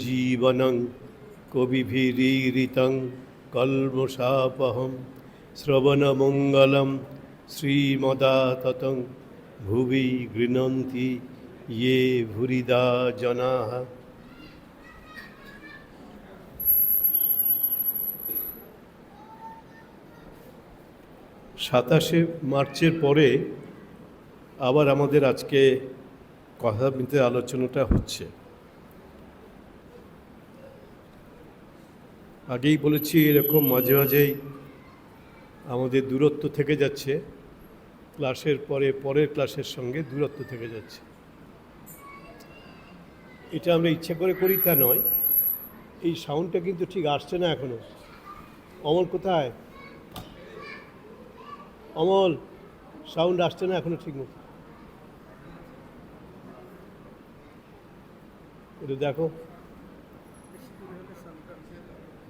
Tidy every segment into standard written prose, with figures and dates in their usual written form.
জীবনং কবিভিরীরিতং কল্মষাপহম শ্রবণমঙ্গলম শ্রীমদাততং ভুবি গৃণন্তি ইয়ে ভুরিদা জনাঃ। 27শে মার্চের পরে আবার আমাদের আজকে কথামৃতে আলোচনাটা হচ্ছে। আগেই বলেছি এরকম মাঝে মাঝেই আমাদের দূরত্ব থেকে যাচ্ছে, ক্লাসের পরের ক্লাসের সঙ্গে দূরত্ব থেকে যাচ্ছে। এটা আমরা ইচ্ছে করে করি তা নয়। এই সাউন্ডটা কিন্তু ঠিক আসছে না এখনো। অমল কোথায়? অমল, সাউন্ড আসছে না এখনো ঠিক মতো। এটা দেখো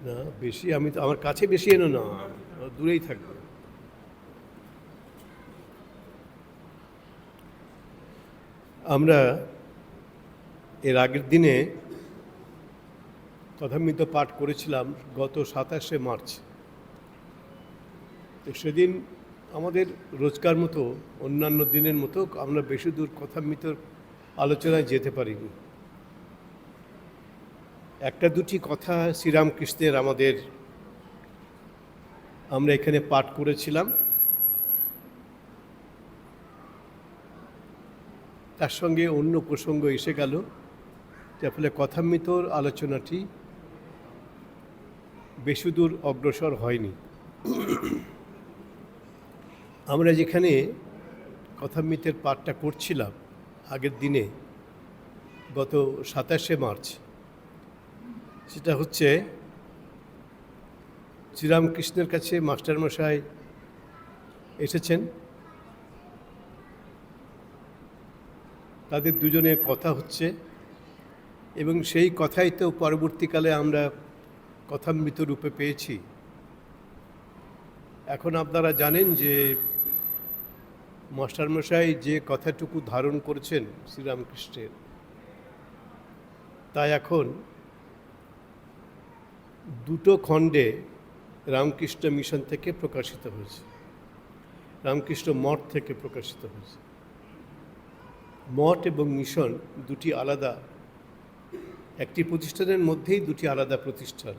না, বেশি আমি তো আমার কাছে বেশি এনো না, দূরেই থাকবে। আমরা এর আগের দিনে কথামৃত পাঠ করেছিলাম গত 27শে মার্চ। তো সেদিন আমাদের রোজকার মতো অন্যান্য দিনের মতো আমরা বেশি দূর কথামৃতর আলোচনায় যেতে পারিনি। একটা দুটি কথা শ্রীরামকৃষ্ণের আমরা এখানে পাঠ করেছিলাম। তার সঙ্গে অন্য প্রসঙ্গ এসে গেল, যার ফলে কথামৃতর আলোচনাটি বেশি দূর অগ্রসর হয়নি। আমরা যেখানে কথামৃতের পাঠটা করছিলাম আগের দিনে গত 27শে মার্চ, সেটা হচ্ছে শ্রীরামকৃষ্ণের কাছে মাস্টারমশাই এসেছেন। তাদের দুজনের কথা হচ্ছে এবং সেই কথাই তো পরবর্তীকালে আমরা কথামৃত রূপে পেয়েছি। এখন আপনারা জানেন যে মাস্টারমশাই যে কথাটুকু ধারণ করেছেন শ্রীরামকৃষ্ণের, তা এখন দুটো খণ্ডে রামকৃষ্ণ মিশন থেকে প্রকাশিত হয়েছে, রামকৃষ্ণ মঠ থেকে প্রকাশিত হয়েছে। মঠ এবং মিশন দুটি আলাদা, একটি প্রতিষ্ঠানের মধ্যেই দুটি আলাদা প্রতিষ্ঠান।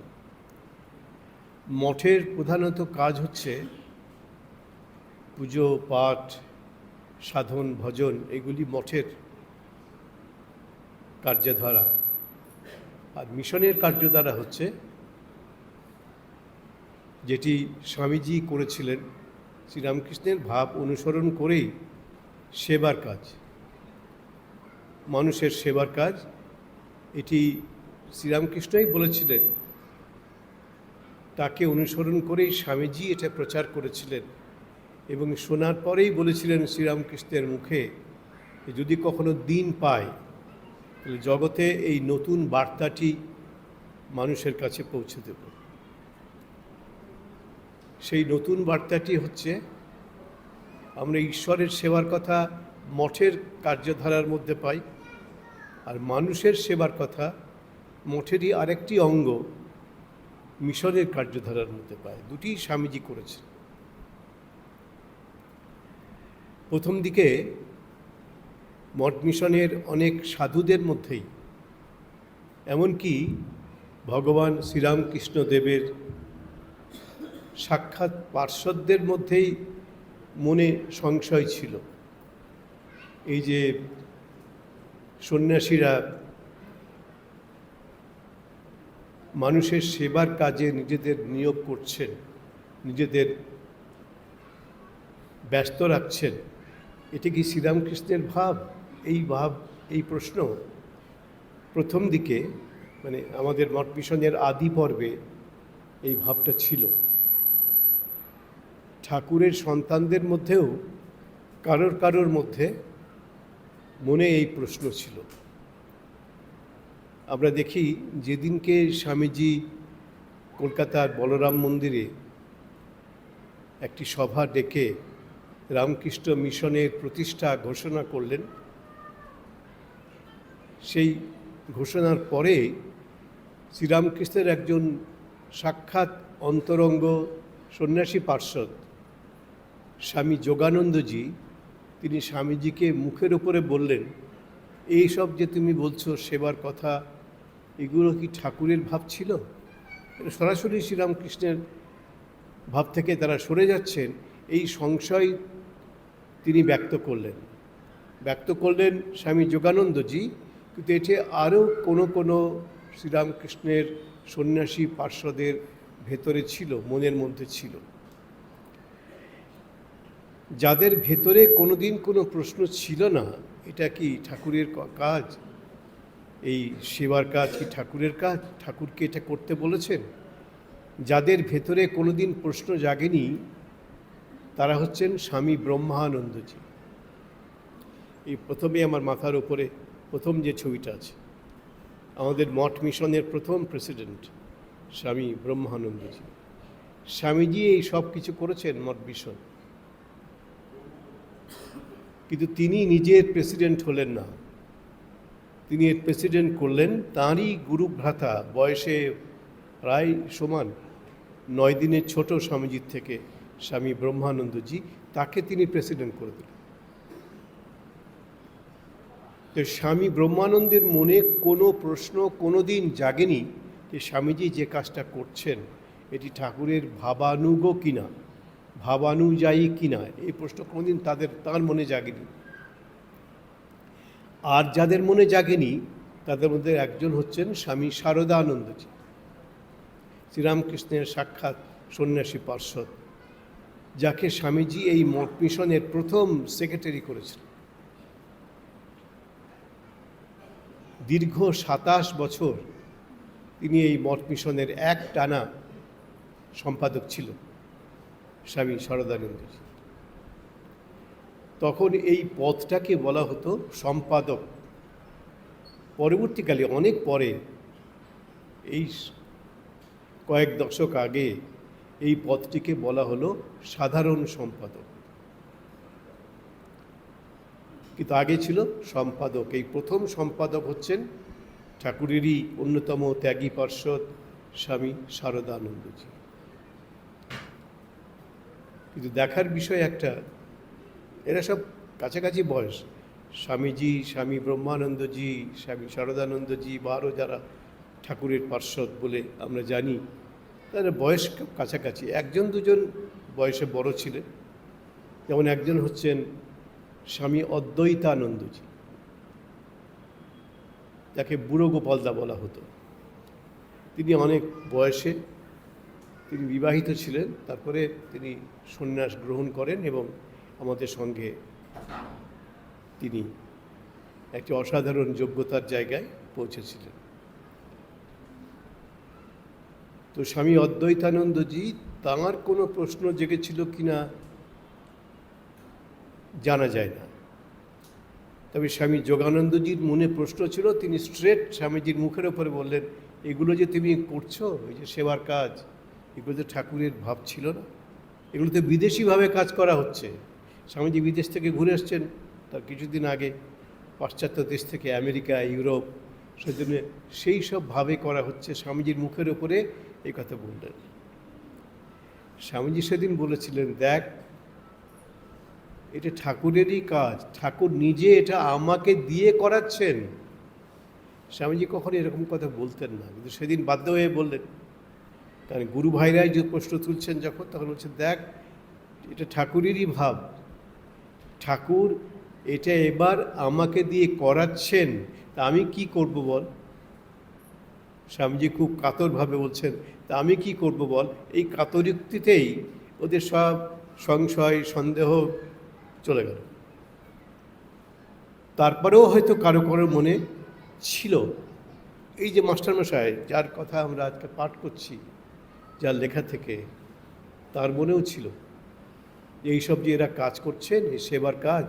মঠের প্রধানত কাজ হচ্ছে পুজো পাঠ সাধন ভজন, এগুলি মঠের কার্যধারা। আর মিশনের কার্যধারা হচ্ছে যেটি স্বামীজি করেছিলেন, শ্রীরামকৃষ্ণের ভাব অনুসরণ করেই সেবার কাজ, মানুষের সেবার কাজ। এটি শ্রীরামকৃষ্ণই বলেছিলেন, তাকে অনুসরণ করেই স্বামীজি এটা প্রচার করেছিলেন এবং শোনার পরেই বলেছিলেন শ্রীরামকৃষ্ণের মুখে, যদি কখনো দিন পায় তাহলে জগতে এই নতুন বার্তাটি মানুষের কাছে পৌঁছে দেব। সেই নতুন বার্তাটি হচ্ছে আমরা ঈশ্বরের সেবার কথা মঠের কার্যধারার মধ্যে পাই, আর মানুষের সেবার কথা মঠেরই আরেকটি অঙ্গ মিশনের কার্যধারার মধ্যে পাই। দুটি স্বামীজি করেছেন। প্রথম দিকে মঠ মিশনের অনেক সাধুদের মধ্যেই, এমনকি ভগবান শ্রীরামকৃষ্ণ দেবের সাক্ষাৎ পার্শ্বদের মধ্যেই মনে সংশয় ছিল। এই যে সন্ন্যাসীরা মানুষের সেবার কাজে নিজেদের নিয়োগ করছেন, নিজেদের ব্যস্ত রাখছেন, এটা কি শ্রীরামকৃষ্ণের ভাব? এই প্রশ্ন প্রথম দিকে, মানে আমাদের মঠ মিশনের আদি পর্বে এই ভাবটা ছিল। ঠাকুরের সন্তানদের মধ্যেও কারোর মধ্যে মনে এই প্রশ্ন ছিল। আমরা দেখি যেদিনকে স্বামীজি কলকাতার বলরাম মন্দিরে একটি সভা ডেকে রামকৃষ্ণ মিশনের প্রতিষ্ঠা ঘোষণা করলেন, সেই ঘোষণার পরে শ্রীরামকৃষ্ণের একজন সাক্ষাৎ অন্তরঙ্গ সন্ন্যাসী পার্ষদ স্বামী যোগানন্দজি, তিনি স্বামীজিকে মুখের উপরে বললেন, এই সব যে তুমি বলছো সেবার কথা, এগুলো কি ঠাকুরের ভাব ছিল? সরাসরি শ্রীরামকৃষ্ণের ভাব থেকে তারা সরে যাচ্ছেন, এই সংশয় তিনি ব্যক্ত করলেন স্বামী যোগানন্দজি। কিন্তু এটি আরও কোনো শ্রীরামকৃষ্ণের সন্ন্যাসী পার্শ্বদের ভেতরে ছিল, মনের মধ্যে ছিল, যাদের ভেতরে কোনোদিন কোনো প্রশ্ন ছিল না, এটা কি ঠাকুরের কাজ, এই সেবার কাজ কি ঠাকুরের কাজ, ঠাকুরকে এটা করতে বলেছেন, যাদের ভেতরে কোনোদিন প্রশ্ন জাগেনি, তারা হচ্ছেন স্বামী ব্রহ্মানন্দজি। এই প্রথমে আমার মাথার উপরে প্রথম যে ছবিটা আছে, আমাদের মঠ মিশনের প্রথম প্রেসিডেন্ট স্বামী ব্রহ্মানন্দজি। স্বামীজি এই সব কিছু করেছেন মঠ মিশন, কিন্তু তিনি নিজের প্রেসিডেন্ট হলেন না। তিনি এর প্রেসিডেন্ট করলেন তাঁরই গুরুভ্রাতা, বয়সে প্রায় সমান, 9 দিনের ছোট স্বামীজির থেকে, স্বামী ব্রহ্মানন্দজি, তাকে তিনি প্রেসিডেন্ট করে দিলেন। তো স্বামী ব্রহ্মানন্দের মনে কোনো প্রশ্ন কোনো দিন জাগেনি যে স্বামীজি যে কাজটা করছেন এটি ঠাকুরের ভাবানুগ কিনা, ভাবানুযায়ী কিনা, এই প্রশ্ন কোনোদিন তার মনে জাগেনি। আর যাদের মনে জাগেনি তাদের মধ্যে একজন হচ্ছেন স্বামী শারদানন্দজি, শ্রীরামকৃষ্ণের সাক্ষাৎ সন্ন্যাসী পার্ষদ, যাকে স্বামীজি এই মঠ মিশনের প্রথম সেক্রেটারি করেছিলেন। দীর্ঘ 27 বছর তিনি এই মঠ মিশনের একটানা সম্পাদক ছিলেন স্বামী শারদানন্দজি। তখন এই পদটাকে বলা হতো সম্পাদক। পরবর্তীকালে অনেক পরে, এই কয়েক দশক আগে, এই পদটিকে বলা হলো সাধারণ সম্পাদক, কিন্তু আগে ছিল সম্পাদক। এই প্রথম সম্পাদক হচ্ছেন ঠাকুরেরই অন্যতম ত্যাগী পার্ষদ স্বামী শারদানন্দজি। কিন্তু দেখার বিষয় একটা, এরা সব কাছাকাছি বয়স, স্বামীজি, স্বামী ব্রহ্মানন্দজি, স্বামী শারদানন্দজি বা আরও যারা ঠাকুরের পার্ষদ বলে আমরা জানি, তারা বয়স কাছাকাছি। একজন দুজন বয়সে বড় ছিলেন, যেমন একজন হচ্ছেন স্বামী অদ্বৈতানন্দজি, যাকে বুড়ো গোপালদা বলা হতো। তিনি অনেক বয়সে, তিনি বিবাহিত ছিলেন, তারপরে তিনি সন্ন্যাস গ্রহণ করেন এবং আমাদের সঙ্গে তিনি একটি অসাধারণ যোগ্যতার জায়গায় পৌঁছেছিলেন। তো স্বামী অদ্বৈতানন্দজি, তাঁর কোনো প্রশ্ন জেগেছিল কিনা জানা যায় না, তবে স্বামী যোগানন্দজির মনে প্রশ্ন ছিল। তিনি স্ট্রেট স্বামীজির মুখের ওপরে বললেন, এগুলো যে তুমি করছো, এই যে সেবার কাজ, এগুলো তো ঠাকুরের ভাব ছিল না, এগুলো তো বিদেশিভাবে কাজ করা হচ্ছে। স্বামীজি বিদেশ থেকে ঘুরে এসছেন তার কিছুদিন আগে, পাশ্চাত্য দেশ থেকে, আমেরিকা, ইউরোপ, সেজন্য সেই সব ভাবে করা হচ্ছে। স্বামীজির মুখের ওপরে এই কথা বললেন। স্বামীজি সেদিন বলেছিলেন, দেখ, এটা ঠাকুরেরই কাজ, ঠাকুর নিজে এটা আমাকে দিয়ে করাচ্ছেন। স্বামীজি কখনো এরকম কথা বলতেন না, কিন্তু সেদিন বাধ্য হয়ে বললেন, কারণ গুরু ভাইরাই যে প্রশ্ন তুলছেন যখন, তখন বলছেন, দেখ, এটা ঠাকুরেরই ভাব, ঠাকুর এটা এবার আমাকে দিয়ে করাচ্ছেন, তা আমি কি করব বল। স্বামীজি খুব কাতরভাবে বলছেন, তা আমি কি করব বল। এই কাতরুক্তিতেই ওদের সব সংশয় সন্দেহ চলে গেল। তারপরেও হয়তো কারো কারো মনে ছিল, এই যে মাস্টারমশাই যার কথা আমরা আজকে পাঠ করছি, যার লেখা থেকে, তার মনেও ছিল এইসব যে এরা কাজ করছেন, এই সেবার কাজ,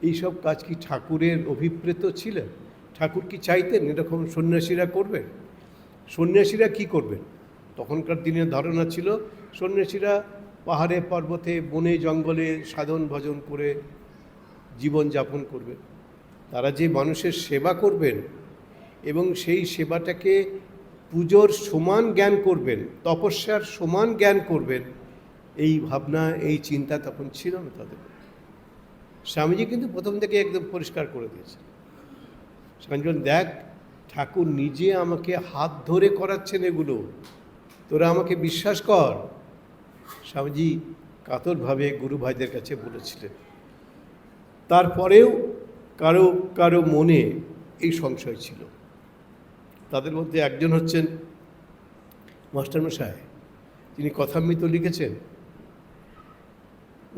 এইসব কাজ কি ঠাকুরের অভিপ্রেত ছিল? ঠাকুর কি চাইতেন এরকম সন্ন্যাসীরা করবেন? সন্ন্যাসীরা কি করবেন? তখনকার দিনের ধারণা ছিল সন্ন্যাসীরা পাহাড়ে পর্বতে বনে জঙ্গলে সাধন ভজন করে জীবন যাপন করবেন। তারা যে মানুষের সেবা করবেন এবং সেই সেবাটাকে পুজোর সমান জ্ঞান করবেন, তপস্যার সমান জ্ঞান করবেন, এই ভাবনা, এই চিন্তা তখন ছিল না তাদের। স্বামীজি কিন্তু প্রথম থেকে একদম পরিষ্কার করে দিয়েছেন। স্বামীজি, দেখ, ঠাকুর নিজে আমাকে হাত ধরে করাচ্ছেন এগুলো, তোরা আমাকে বিশ্বাস কর। স্বামীজি কাতরভাবে গুরু ভাইদের কাছে বলেছিলেন। তারপরেও কারো কারো মনে এই সংশয় ছিল। তাদের মধ্যে একজন হচ্ছেন মাস্টারমশাই, তিনি কথামৃত লিখেছেন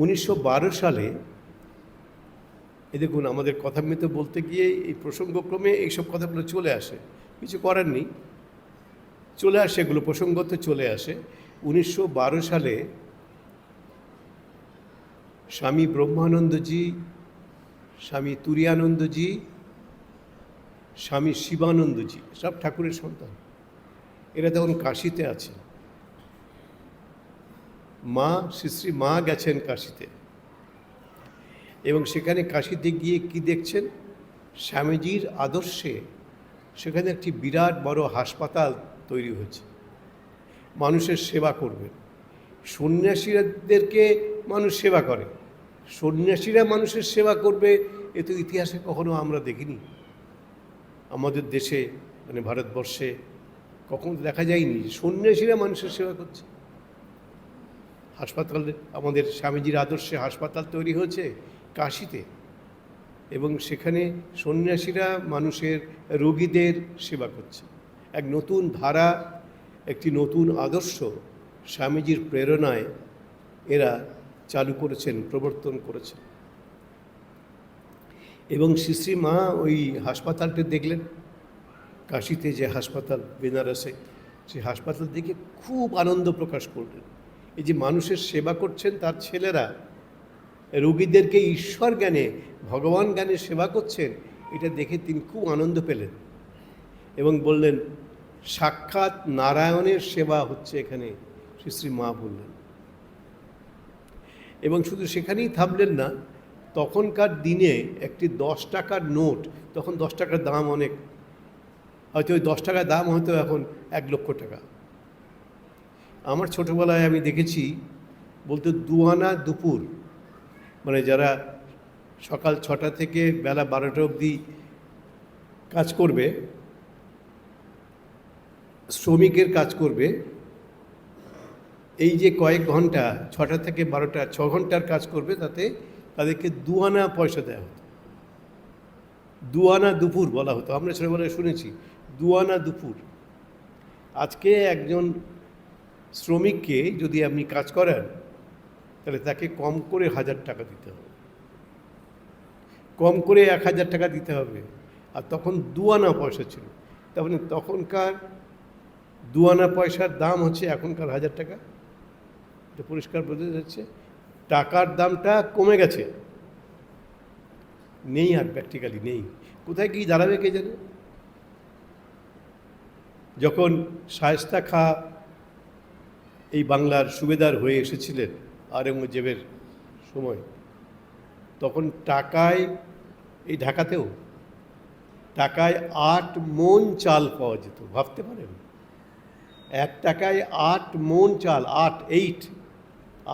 1912 সালে। এই দেখুন, আমাদের কথামৃত বলতে গিয়ে এই প্রসঙ্গক্রমে এইসব কথাগুলো চলে আসে, কিছু করার নেই, চলে আসে, এগুলো প্রসঙ্গত চলে আসে। 1912 সালে স্বামী ব্রহ্মানন্দজি, স্বামী তুরীয়ানন্দজি, স্বামী শিবানন্দজি, সব ঠাকুরের সন্তান, এরা তখন কাশীতে আছে। মা, শ্রী মা গেছেন কাশীতে, এবং সেখানে কাশীতে গিয়ে কি দেখছেন, স্বামীজির আদর্শে সেখানে একটি বিরাট বড় হাসপাতাল তৈরি হয়েছে। মানুষের সেবা করবেন, সন্ন্যাসীদেরকে মানুষ সেবা করে, সন্ন্যাসীরা মানুষের সেবা করবে, এ তো ইতিহাসে কখনো আমরা দেখিনি। আমাদের দেশে, মানে ভারতবর্ষে কখনো দেখা যায়নি সন্ন্যাসীরা মানুষের সেবা করছে। হাসপাতাল, আমাদের স্বামীজির আদর্শে হাসপাতাল তৈরি হয়েছে কাশীতে, এবং সেখানে সন্ন্যাসীরা মানুষের রোগীদের সেবা করছে। এক নতুন ধারা, একটি নতুন আদর্শ স্বামীজির প্রেরণায় এরা চালু করেছেন, প্রবর্তন করেছেন। এবং শ্রী মা ওই হাসপাতালটা দেখলেন, কাশীতে যে হাসপাতাল বেনারসে, সেই হাসপাতাল দেখে খুব আনন্দ প্রকাশ করলেন। এই যে মানুষের সেবা করছেন তার ছেলেরা, রোগীদেরকে ঈশ্বর জ্ঞানে, ভগবান জ্ঞানে সেবা করছেন, এটা দেখে তিনি খুব আনন্দ পেলেন এবং বললেন, সাক্ষাৎ নারায়ণের সেবা হচ্ছে এখানে, শ্রী মা বললেন। এবং শুধু সেখানেই থামলেন না, তখনকার দিনে একটি 10 টাকার নোট, তখন 10 টাকার দাম অনেক, হয়তো ওই 10 টাকার দাম হয়তো এখন 1 লক্ষ টাকা। আমার ছোটোবেলায় আমি দেখেছি বলতে 2 আনা দুপুর, মানে যারা সকাল 6টা থেকে বেলা 12টা অবধি কাজ করবে, শ্রমিকের কাজ করবে, এই যে কয়েক ঘন্টা, 6টা থেকে 12টা, 6 ঘন্টার কাজ করবে, তাতে তাদেরকে 2 আনা পয়সা দেওয়া হতো। 2 আনা দুপুর বলা হতো, আমরা ছোটোবেলায় শুনেছি 2 আনা দুপুর। আজকে একজন শ্রমিককে যদি আপনি কাজ করান, তাহলে তাকে কম করে 1000 টাকা দিতে হবে, কম করে 1000 টাকা দিতে হবে। আর তখন 2 আনা পয়সা ছিল, তার মানে তখনকার 2 আনা পয়সার দাম হচ্ছে এখনকার 1000 টাকা। এটা পরিষ্কার বোঝা যাচ্ছে টাকার দামটা কমে গেছে, নেই আর, প্র্যাকটিক্যালি নেই। কোথায় কি দাঁড়াবে কে জানে। যখন শায়েস্তা খাঁ এই বাংলার সুবেদার হয়ে এসেছিলেন আওরঙ্গজেবের সময়, তখন টাকায়, এই ঢাকাতেও টাকায় 8 মণ চাল পাওয়া যেত। ভাবতে পারেন, 1 টাকায় 8 মণ চাল,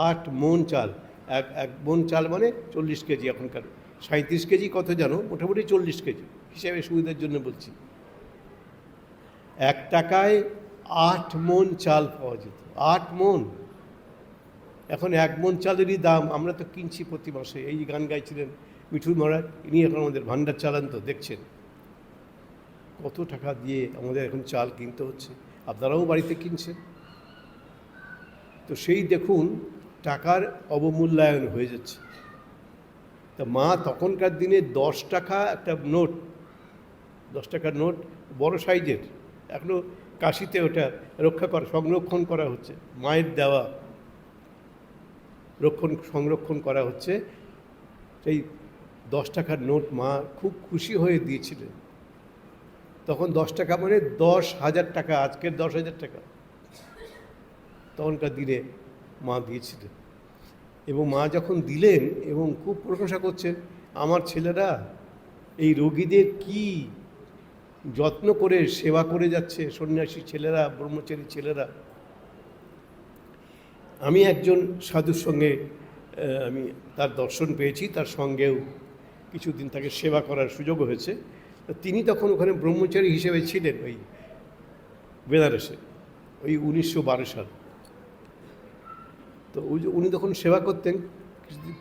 8 মণ চাল। এক মণ চাল মানে 40 কেজি, এখনকার 37 কেজি কত জানো, মোটামুটি 40 কেজি হিসাবে সুবিধার জন্য বলছি। 1 টাকায় 8 মণ চাল পাওয়া যেত, 8 মণ। এখন 1 মণ চালেরই দাম, আমরা তো কিনছি প্রতি মাসে। এই গান গাইছিলেন মিঠুন মহারাজ, ইনি এখন আমাদের ভান্ডার চালান, তো দেখছেন কত টাকা দিয়ে আমাদের এখন চাল কিনতে হচ্ছে, আপনারাও বাড়িতে কিনছেন। তো সেই দেখুন টাকার অবমূল্যায়ন হয়ে যাচ্ছে। তা মা তখনকার দিনে 10 টাকা একটা নোট, 10 টাকার নোট বড় সাইজের, এখনও কাশীতে ওটা সংরক্ষণ করা হচ্ছে, মায়ের দেওয়া সংরক্ষণ করা হচ্ছে। সেই 10 টাকার নোট মা খুব খুশি হয়ে দিয়েছিলেন। তখন 10 টাকা মানে 10,000 টাকা, আজকের 10,000 টাকা তখনকার দিনে মা দিয়েছিলেন। এবং মা যখন দিলেন এবং খুব প্রশংসা করছেন, আমার ছেলেরা এই রোগীদের কি যত্ন করে সেবা করে যাচ্ছে সন্ন্যাসী ছেলেরা, ব্রহ্মচারী ছেলেরা। আমি একজন সাধুর সঙ্গে আমি তার দর্শন পেয়েছি, তার সঙ্গেও কিছুদিন তাকে সেবা করার সুযোগ হয়েছে। তিনি তখন ওখানে ব্রহ্মচারী হিসেবে ছিলেন ওই বেনারসে, ওই 1912 সাল। তো উনি তখন সেবা করতেন,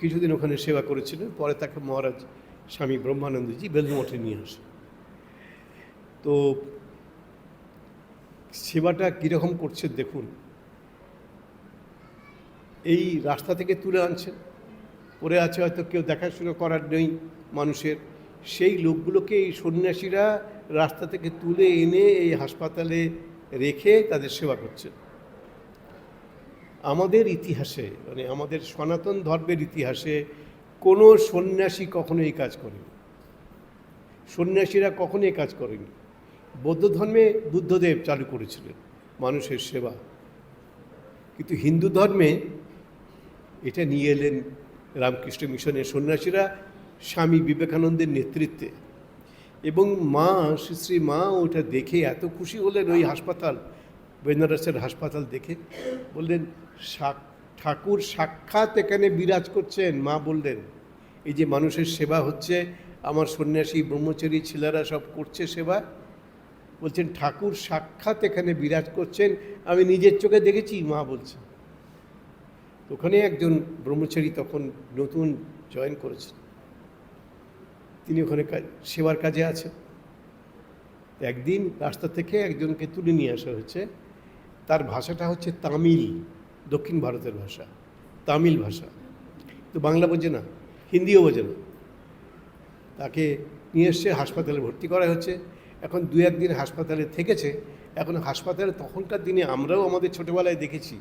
কিছুদিন ওখানে সেবা করেছিলেন। পরে তাকে মহারাজ স্বামী ব্রহ্মানন্দজি বেলুড়মঠে নিয়ে আসেন। তো সেবাটা কীরকম করছেন দেখুন। এই রাস্তা থেকে তুলে আনছেন, পড়ে আছে হয়তো কেউ দেখাশোনা করার নেই মানুষের, সেই লোকগুলোকে এই সন্ন্যাসীরা রাস্তা থেকে তুলে এনে এই হাসপাতালে রেখে তাদের সেবা করছেন। আমাদের ইতিহাসে, মানে আমাদের সনাতন ধর্মের ইতিহাসে কোনো সন্ন্যাসী কখনো এই কাজ করেনি, সন্ন্যাসীরা কখনো এই কাজ করেনি। বৌদ্ধ ধর্মে বুদ্ধদেব চালু করেছিলেন মানুষের সেবা, কিন্তু হিন্দু ধর্মে এটা নিয়ে এলেন রামকৃষ্ণ মিশনের সন্ন্যাসীরা স্বামী বিবেকানন্দের নেতৃত্বে। এবং মা, শ্রী শ্রী মা ওটা দেখে এত খুশি হলেন, ওই হাসপাতাল, বেনারসের হাসপাতাল দেখে বললেন, ঠাকুর সাক্ষাৎ এখানে বিরাজ করছেন। মা বললেন, এই যে মানুষের সেবা হচ্ছে, আমার সন্ন্যাসী ব্রহ্মচারী ছেলেরা সব করছে সেবা, বলছেন ঠাকুর সাক্ষাৎ এখানে বিরাজ করছেন, আমি নিজের চোখে দেখেছি। মা বলছেন। ওখানে একজন ব্রহ্মচারী তখন নতুন জয়েন করেছেন, তিনি ওখানে সেবার কাজে আছেন। একদিন রাস্তা থেকে একজনকে তুলে নিয়ে আসা হয়েছে, তার ভাষাটা হচ্ছে তামিল, দক্ষিণ ভারতের ভাষা, তামিল ভাষা, তো বাংলা বোঝে না, হিন্দিও বোঝে না। তাকে নিয়ে এসছে, হাসপাতালে ভর্তি করা হচ্ছে। এখন 2-1 দিন হাসপাতালে থেকেছে। এখন হাসপাতালে তখনকার দিনে আমরাও আমাদের ছোটোবেলায় দেখেছি,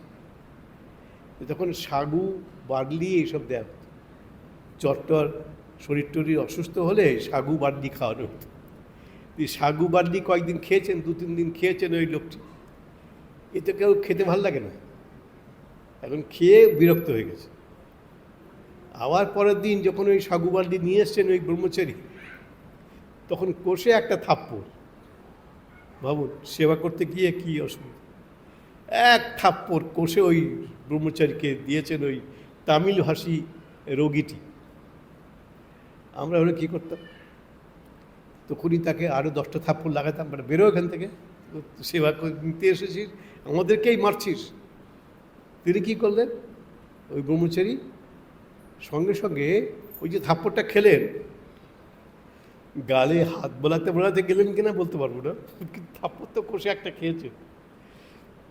তখন সাগু, বার্লি এইসব দেয়া হতো। চট্টর শরীর টরীর অসুস্থ হলে সাগু বার্লি খাওয়ানো হতো। সাগু বার্লি কয়েকদিন খেয়েছেন, 2-3 দিন খেয়েছেন ওই লোকটি, এতে কেউ খেতে ভাল লাগে না, এখন খেয়ে বিরক্ত হয়ে গেছে। আবার পরের দিন যখন ওই সাগু বার্লি নিয়ে এসছেন ওই ব্রহ্মচারী, তখন কষে একটা থাপ্পড়। ভাবুন, সেবা করতে গিয়ে কী অসুবিধা, এক থাপ্পড় কষে ওই ব্রহ্মচারীকে দিয়েছেন ওই তামিলভাষী রোগীটি। আমরা হলে কী করতাম, তখনই তাকে আরও 10টা থাপ্পড় লাগাতাম, মানে বেরো এখান থেকে, সেবা নিতে এসেছিস, আমাদেরকেই মারছিস। তিনি কী করলেন, ওই ব্রহ্মচারী সঙ্গে সঙ্গে ওই যে থাপ্পড়টা খেলেন, গালে হাত বোলাতে বোলাতে গেলেন কিনা বলতে পারবো না, কিন্তু থাপ্পড় তো কষে একটা খেয়েছে।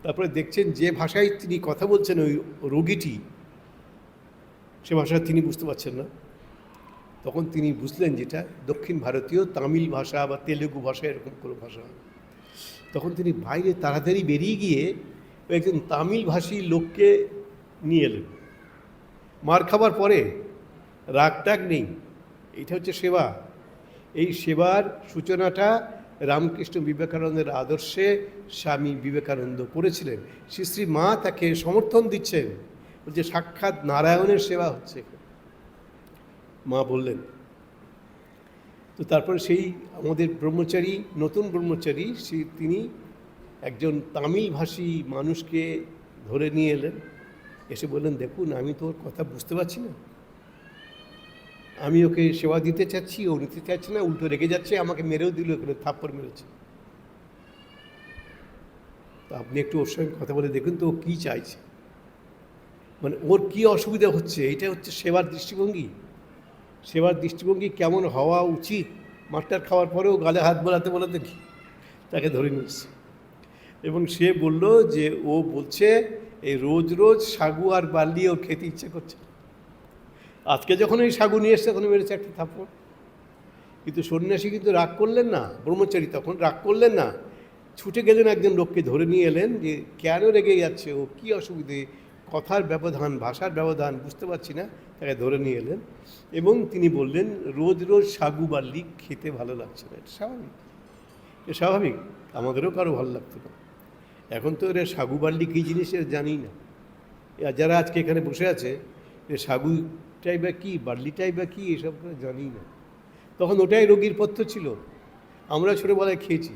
তারপরে দেখছেন যে ভাষায় তিনি কথা বলছেন ওই রোগীটি, সে ভাষা তিনি বুঝতে পারছেন না। তখন তিনি বুঝলেন যেটা দক্ষিণ ভারতীয় তামিল ভাষা বা তেলেগু ভাষা, এরকম কোনো ভাষা। তখন তিনি বাইরে তাড়াতাড়ি বেরিয়ে গিয়ে একজন তামিল ভাষী লোককে নিয়ে এলেন। মার খাবার পরে রাগ টাগ নেই, এইটা হচ্ছে সেবা। এই সেবার সূচনাটা রামকৃষ্ণ বিবেকানন্দের আদর্শে স্বামী বিবেকানন্দ করেছিলেন। শ্রী শ্রী মা তাকে সমর্থন দিচ্ছেন, বলছে সাক্ষাৎ নারায়ণের সেবা হচ্ছে। মা বললেন। তো তারপরে সেই আমাদের ব্রহ্মচারী, নতুন ব্রহ্মচারী, তিনি একজন তামিলভাষী মানুষকে ধরে নিয়ে এলেন, এসে বললেন, দেখুন আমি তো ওর কথা বুঝতে পারছি না, আমি ওকে সেবা দিতে চাচ্ছি, ও নিতে চাচ্ছে না, উল্টো রেগে যাচ্ছে, আমাকে মেরেও দিল, এখানে থাপ্পড় মেরেছে। তো আপনি একটু ওর সঙ্গে কথা বলে দেখুন তো ও কী চাইছে, মানে ওর কী অসুবিধা হচ্ছে। এটা হচ্ছে সেবার দৃষ্টিভঙ্গি। সেবার দৃষ্টিভঙ্গি কেমন হওয়া উচিত। মাস্টার খাওয়ার পরেও গালে হাত বোলাতে বোলাতে তাকে ধরে নিয়েছে, এবং সে বলল যে ও বলছে এই রোজ রোজ সাগু আর বার্লি ওর খেতে ইচ্ছে করছে। আজকে যখন এই সাগু নিয়ে এসছে তখন মেরেছে একটা থাপ্পড়। কিন্তু সন্ন্যাসী কিন্তু রাগ করলেন না, ব্রহ্মচারী তখন রাগ করলেন না, ছুটে গেলেন, একজন লোককে ধরে নিয়ে এলেন যে কেন রেগে যাচ্ছে, ও কী অসুবিধে, কথার ব্যবধান, ভাষার ব্যবধান বুঝতে পারছি না, তাকে ধরে নিয়ে এলেন। এবং তিনি বললেন, রোজ রোজ সাগু বার্লি খেতে ভালো লাগছে না, এটা স্বাভাবিক, এটা স্বাভাবিক, আমাদেরও কারো ভালো লাগতো না। এখন তো এরা সাগু বার্লি কী জিনিস এরা জানি না। যারা আজকে এখানে বসে আছে, সাগুটাই বা কী, বার্লিটাই বা কী, এসব জানি না। তখন ওটাই রোগীর পথ্য ছিল। আমরা ছোটোবেলায় খেয়েছি,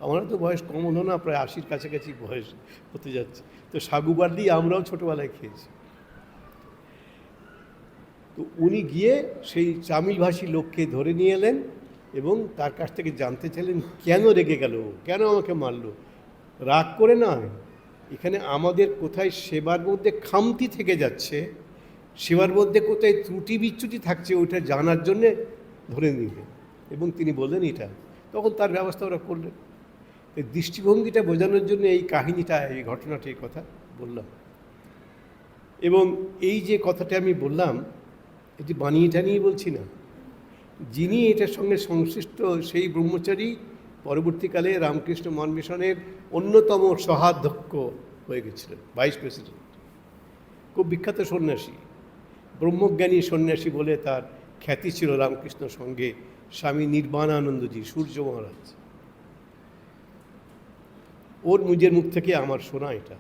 আমরা তো বয়স কম হলো না, প্রায় 80-র কাছাকাছি বয়স হতে যাচ্ছে, তো সাগু বার্লি আমরাও ছোটোবেলায় খেয়েছি। তো উনি গিয়ে সেই তামিলভাষী লোককে ধরে নিয়ে এলেন এবং তার কাছ থেকে জানতে চাইলেন কেন রেগে গেল, কেন আমাকে মারলো। রাগ করে নয়, এখানে আমাদের কোথায় সেবার মধ্যে খামতি থেকে যাচ্ছে, সেবার মধ্যে কোথায় ত্রুটি বিচ্যুতি থাকছে, ওইটা জানার জন্যে ধরে নিলেন এবং তিনি বললেন এটা, তখন তার ব্যবস্থা ওরা করলেন। এই দৃষ্টিভঙ্গিটা বোঝানোর জন্য এই কাহিনীটা, এই ঘটনাটি, এই কথা বললাম। এবং এই যে কথাটা আমি বললাম, এটি বানিয়ে টানিয়ে বলছি না, যিনি এটার সঙ্গে সংশ্লিষ্ট সেই ব্রহ্মচারী পরবর্তীকালে রামকৃষ্ণ মন মিশনের অন্যতম সহাধ্যক্ষ হয়ে গেছিলেন, ভাইস প্রেসিডেন্ট, খুব বিখ্যাত সন্ন্যাসী, ব্রহ্মজ্ঞানী সন্ন্যাসী বলে তার খ্যাতি ছিল রামকৃষ্ণ সঙ্গে স্বামী নির্বাণানন্দজি, সূর্য মহারাজ। ওর নিজের মুখ থেকে আমার শোনা এটা।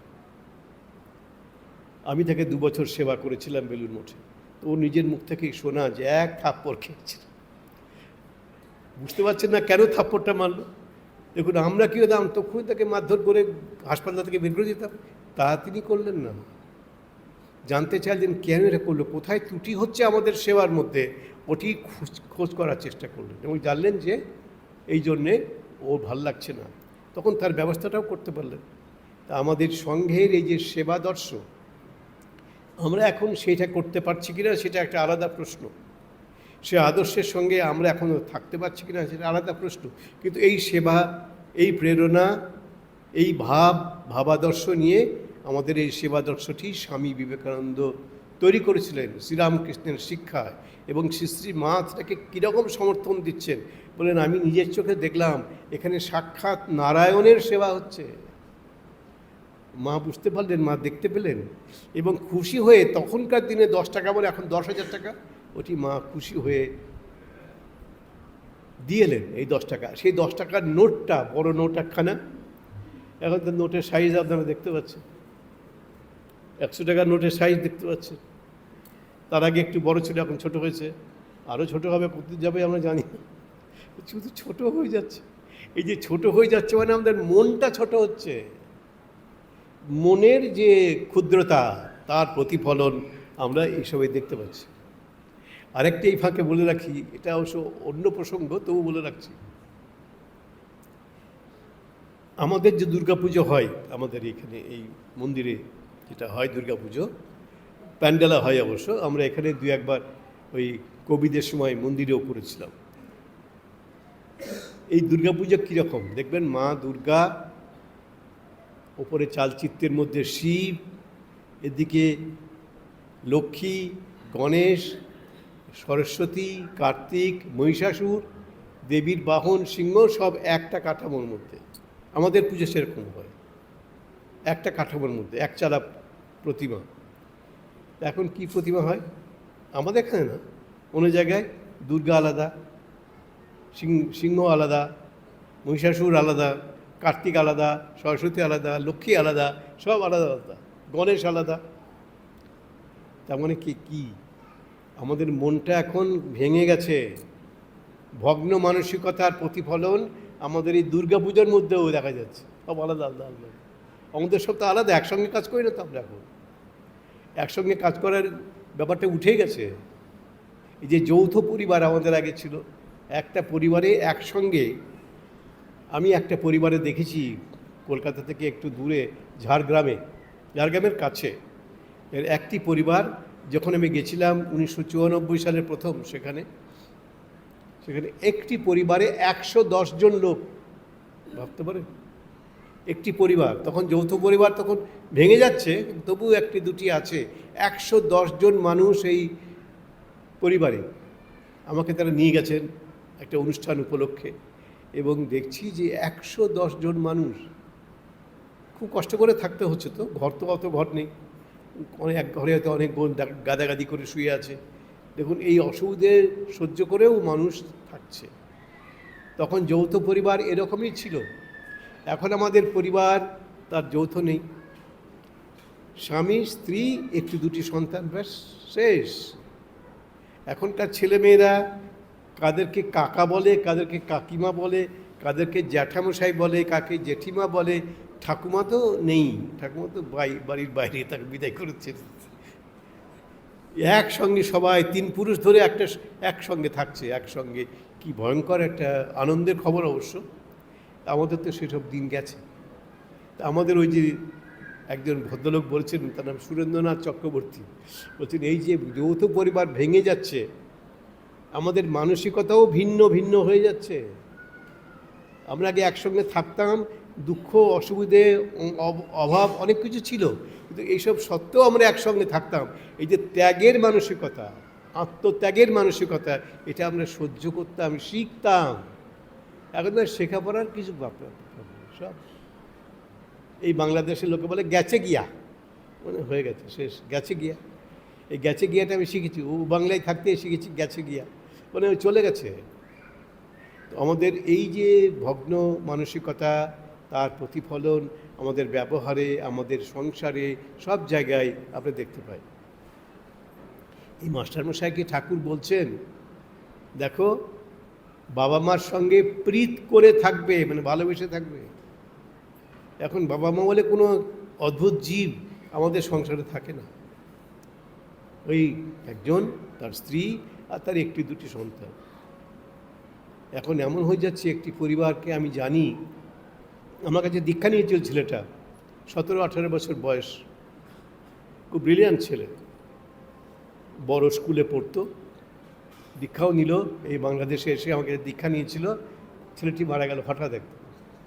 আমি তাকে 2 বছর সেবা করেছিলাম বেলুড় মঠে, তো ওর নিজের মুখ থেকেই শোনা যে এক থাপ্পড় খেয়েছিল। বুঝতে পারছেন না কেন থাপ্পড়টা মারল? দেখুন, আমরা কি হতাম, তখন তাকে মারধর করে হাসপাতাল থেকে বের করে দিতাম, তা তিনি করলেন না। জানতে চাইলেন কেন এটা করলো, কোথায় ত্রুটি হচ্ছে আমাদের সেবার মধ্যে, ওটি খোঁজ করার চেষ্টা করলেন এবং জানলেন যে এই জন্যে ওর ভাল লাগছে না, তখন তার ব্যবস্থাটাও করতে পারলেন। তা আমাদের সংঘের এই যে সেবাদর্শ, আমরা এখন সেটা করতে পারছি কিনা সেটা একটা আলাদা প্রশ্ন, সে আদর্শের সঙ্গে আমরা এখনও থাকতে পারছি কিনা সেটা আলাদা প্রশ্ন। কিন্তু এই সেবা, এই প্রেরণা, এই ভাবাদর্শ নিয়ে আমাদের এই সেবাদর্শটি স্বামী বিবেকানন্দ তৈরি করেছিলেন শ্রীরামকৃষ্ণের শিক্ষায়, এবং শ্রী মা তাকে কীরকম সমর্থন দিচ্ছেন বলেন, আমি নিজের চোখে দেখলাম এখানে সাক্ষাৎ নারায়ণের সেবা হচ্ছে। মা বুঝতে পারলেন, মা দেখতে পেলেন এবং খুশি হয়ে, তখনকার দিনে 10 টাকা বলে এখন 10,000 টাকা, ওটি মা খুশি হয়ে দিয়েলেন এই 10 টাকা। সেই 10 টাকার নোটটা, বড় নোট একখানা, এখন তো নোটের সাইজ আপনারা দেখতে পাচ্ছেন, 100 টাকার নোটের সাইজ দেখতে পাচ্ছেন। তার আগে একটু বড় ছিল, এখন ছোট হয়েছে, আরও ছোট হবে, কতদিন যাবে আমরা জানি, শুধু ছোট হয়ে যাচ্ছে। এই যে ছোট হয়ে যাচ্ছে মানে আমাদের মনটা ছোট হচ্ছে, মনের যে ক্ষুদ্রতা তার প্রতিফলন আমরা এইসবে দেখতে পাচ্ছি। আরেকটা এই ফাঁকে বলে রাখি, এটা অবশ্য অন্য প্রসঙ্গ, তবু বলে রাখছি, আমাদের যে দুর্গাপুজো হয় আমাদের এখানে এই মন্দিরে, যেটা হয় দুর্গাপুজো, প্যান্ডেলা হয় অবশ্য, আমরা এখানে 2 একবার ওই কোভিডের সময় মন্দিরেও করেছিলাম। এই দুর্গাপুজো কীরকম দেখবেন, মা দুর্গা, ওপরে চালচিত্রের মধ্যে শিব, এদিকে লক্ষ্মী, গণেশ, সরস্বতী, কার্তিক, মহিষাসুর, দেবীর বাহন সিংহ, সব একটা কাঠামোর মধ্যে। আমাদের পুজো সেরকম হয়, একটা কাঠামোর মধ্যে একচালা প্রতিমা। এখন কি প্রতিমা হয় আমাদের এখানে না, অন্য জায়গায় দুর্গা আলাদা, সিংহ আলাদা, মহিষাসুর আলাদা, কার্তিক আলাদা, সরস্বতী আলাদা, লক্ষ্মী আলাদা, সব আলাদা আলাদা, গণেশ আলাদা। তার মানে কি আমাদের মনটা এখন ভেঙে গেছে, ভগ্ন মানসিকতার প্রতিফলন আমাদের এই দুর্গাপূজার মধ্যেও দেখা যাচ্ছে, সব আলাদা আলাদা আলাদা। আমাদের সব তো আলাদা, একসঙ্গে কাজ করি না তো আমরা এখন, একসঙ্গে কাজ করার ব্যাপারটা উঠে গেছে। এই যে যৌথ পরিবার আমাদের আগে ছিল, একটা পরিবারে একসঙ্গে, আমি একটা পরিবারে দেখেছি কলকাতা থেকে একটু দূরে ঝাড়গ্রামের কাছে, এর একটি পরিবার, যখন আমি গেছিলাম 1994 সালের প্রথম, সেখানে একটি পরিবারে 110 জন লোক, ভাবতে পারে, একটি পরিবার। তখন যৌথ পরিবার তখন ভেঙে যাচ্ছে, তবু একটি দুটি আছে, 110 জন মানুষ এই পরিবারে। আমাকে তারা নিয়ে গেছেন একটা অনুষ্ঠান উপলক্ষে, এবং দেখছি যে 110 জন মানুষ, খুব কষ্ট করে থাকতে হচ্ছে, তো ঘর তো অত ঘর নেই, এক ঘরে হয়তো অনেক বোন গাদাগাদি করে শুয়ে আছে। দেখুন, এই অসুবিধে সহ্য করেও মানুষ থাকছে। তখন যৌথ পরিবার এরকমই ছিল। এখন আমাদের পরিবার তার যৌথ নেই, স্বামী স্ত্রী, একটি দুটি সন্তান, ব্যাস শেষ। এখনকার ছেলেমেয়েরা কাদেরকে কাকা বলে, কাদেরকে কাকিমা বলে, কাদেরকে জ্যাঠামশাই বলে, কাকে জেঠিমা বলে। ঠাকুমা তো নেই, ঠাকুমা তো বাড়ির বাইরে, তাকে বিদায় করেছে। একসঙ্গে সবাই 3 পুরুষ ধরে একসঙ্গে থাকছে, একসঙ্গে। কি ভয়ঙ্কর একটা আনন্দের খবর অবশ্য। আমাদের তো সেসব দিন গেছে। আমাদের ওই যে একজন ভদ্রলোক বলছেন, তার নাম সুরেন্দ্রনাথ চক্রবর্তী, বলছেন এই যে যৌথ পরিবার ভেঙে যাচ্ছে, আমাদের মানসিকতাও ভিন্ন ভিন্ন হয়ে যাচ্ছে। আমরা আগে একসঙ্গে থাকতাম, দুঃখ অসুবিধে অভাব অনেক কিছু ছিল, কিন্তু এইসব সত্ত্বেও আমরা একসঙ্গে থাকতাম। এই যে ত্যাগের মানসিকতা, আত্মত্যাগের মানসিকতা, এটা আমরা সহ্য করতাম, শিখতাম। এখন তো শেখাপড়ার কিছু ব্যাপার সব এই বাংলাদেশের লোকে বলে গেছে গিয়া, মানে হয়ে গেছে, শেষ, গেছে গিয়া। এই গেছে গিয়াটা আমি শিখেছি, ও বাংলায় থাকতে শিখেছি গেছে গিয়া, মানে চলে গেছে। তো আমাদের এই যে ভগ্ন মানসিকতা, তার প্রতিফলন আমাদের ব্যবহারে, আমাদের সংসারে, সব জায়গায় আমরা দেখতে পাই। এই মাস্টারমশাইকে ঠাকুর বলছেন, দেখো বাবা মার সঙ্গে প্রীত করে থাকবে, মানে ভালোবেসে থাকবে। এখন বাবা মা বলে কোনো অদ্ভুত জীব আমাদের সংসারে থাকে না। ওই একজন, তার স্ত্রী আর তার 1-2টি সন্তান। এখন এমন হয়ে যাচ্ছে, একটি পরিবারকে আমি জানি, আমার কাছে দীক্ষা নিয়েছিল ছেলেটা, 17-18 বছর বয়স, খুব ব্রিলিয়ান্ট ছেলে, বড় স্কুলে পড়তো, দীক্ষাও নিল, এই বাংলাদেশে এসে আমাকে দীক্ষা নিয়েছিল। ছেলেটি মারা গেল হঠাৎ,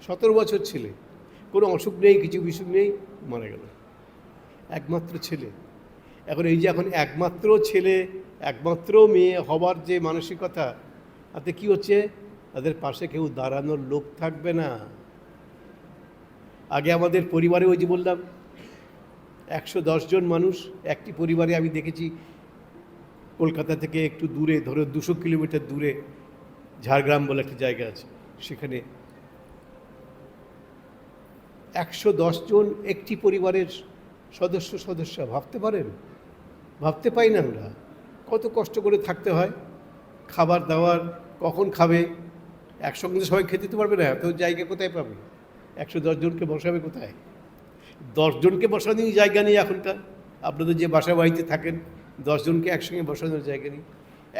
17 বছর ছেলে, কোনো অসুখ নেই, কিছু বিসুখ নেই, মারা গেল, একমাত্র ছেলে। এখন এই যে এখন একমাত্র ছেলে, একমাত্র মেয়ে হবার যে মানসিকতা, তাতে কি হচ্ছে, তাদের পাশে কেউ দাঁড়ানোর লোক থাকবে না। আগে আমাদের পরিবারে ওই যে বললাম 110 জন মানুষ, একটি পরিবারে আমি দেখেছি কলকাতা থেকে একটু দূরে, ধরো 200 কিলোমিটার দূরে ঝাড়গ্রাম বলে একটা জায়গা আছে, সেখানে 110 জন একটি পরিবারের সদস্য। ভাবতে পারেন? ভাবতে পাই না আমরা কত কষ্ট করে থাকতে হয়, খাবার দাবার কখন খাবে, একসঙ্গে সবাই খেতে তো পারবে না, এত জায়গা কোথায় পাবে, 110 জনকে বসাবে কোথায়? 10 জনকে বসানোর জায়গা নেই এখনকার। আপনাদের যে বাসা বাড়িতে থাকেন, 10 জনকে একসঙ্গে বসানোর জায়গা নেই।